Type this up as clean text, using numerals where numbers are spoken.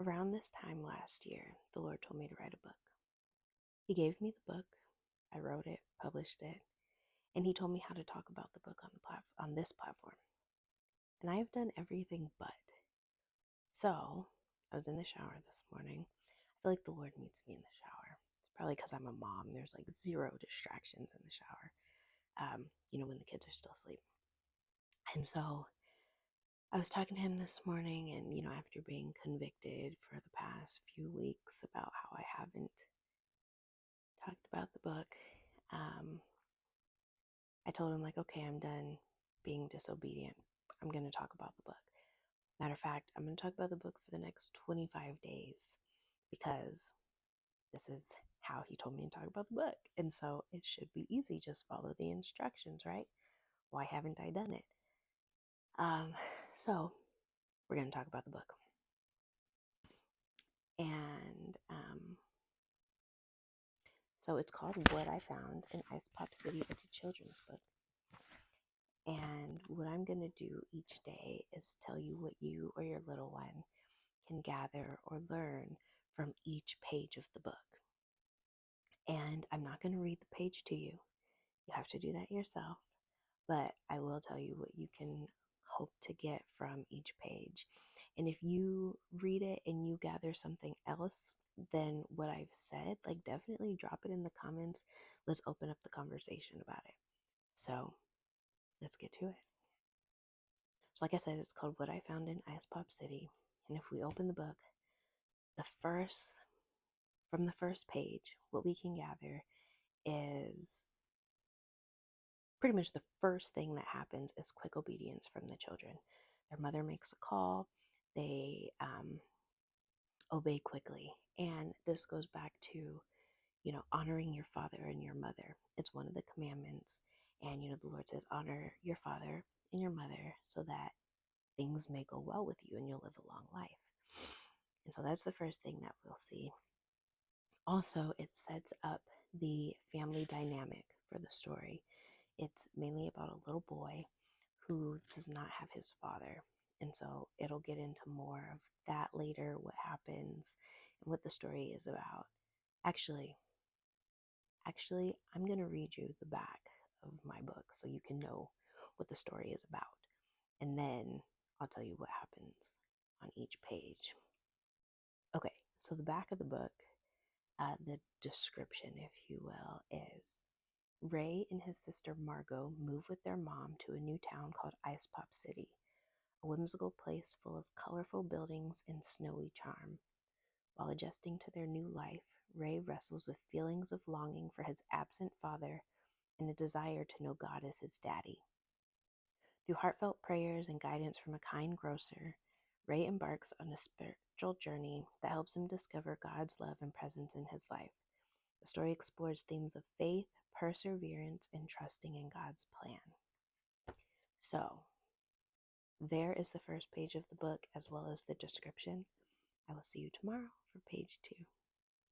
Around this time last year, the Lord told me to write a book. He gave me the book, I wrote it, published it, and he told me how to talk about the book on this platform. And I have done everything but. So, I was in the shower this morning. I feel like the Lord meets me in the shower. It's probably because I'm a mom. There's like zero distractions in the shower, when the kids are still asleep. And so I was talking to him this morning, and after being convicted for the past few weeks about how I haven't talked about the book, um, I told him, like, okay, I'm done being disobedient. I'm going to talk about the book. Matter of fact, I'm going to talk about the book for the next 25 days because this is how he told me to talk about the book. And so it should be easy. Just follow the instructions, right? Why haven't I done it? Um, so we're going to talk about the book. And so it's called What I Found in Ice Pop City. It's a children's book. And what I'm going to do each day is tell you what you or your little one can gather or learn from each page of the book. And I'm not going to read the page to you. You have to do that yourself. But I will tell you what you can hope to get from each page. And if you read it and you gather something else than what I've said, like, definitely drop it in the comments. Let's open up the conversation about it. So let's get to it. So like I said, it's called What I Found in Ice Pop City. And if we open the book, from the first page, what we can gather is pretty much the first thing that happens is quick obedience from the children. Their mother makes a call. They obey quickly. And this goes back to, honoring your father and your mother. It's one of the commandments. And, the Lord says, honor your father and your mother so that things may go well with you and you'll live a long life. And so that's the first thing that we'll see. Also, it sets up the family dynamic for the story. It's mainly about a little boy who does not have his father. And so it'll get into more of that later, what happens and what the story is about. Actually, I'm going to read you the back of my book so you can know what the story is about. And then I'll tell you what happens on each page. Okay, so the back of the book, the description, if you will, is Ray and his sister Margot move with their mom to a new town called Ice Pop City, a whimsical place full of colorful buildings and snowy charm. While adjusting to their new life, Ray wrestles with feelings of longing for his absent father and a desire to know God as his daddy. Through heartfelt prayers and guidance from a kind grocer, Ray embarks on a spiritual journey that helps him discover God's love and presence in his life. The story explores themes of faith, perseverance, and trusting in God's plan. So, there is the first page of the book as well as the description. I will see you tomorrow for page 2.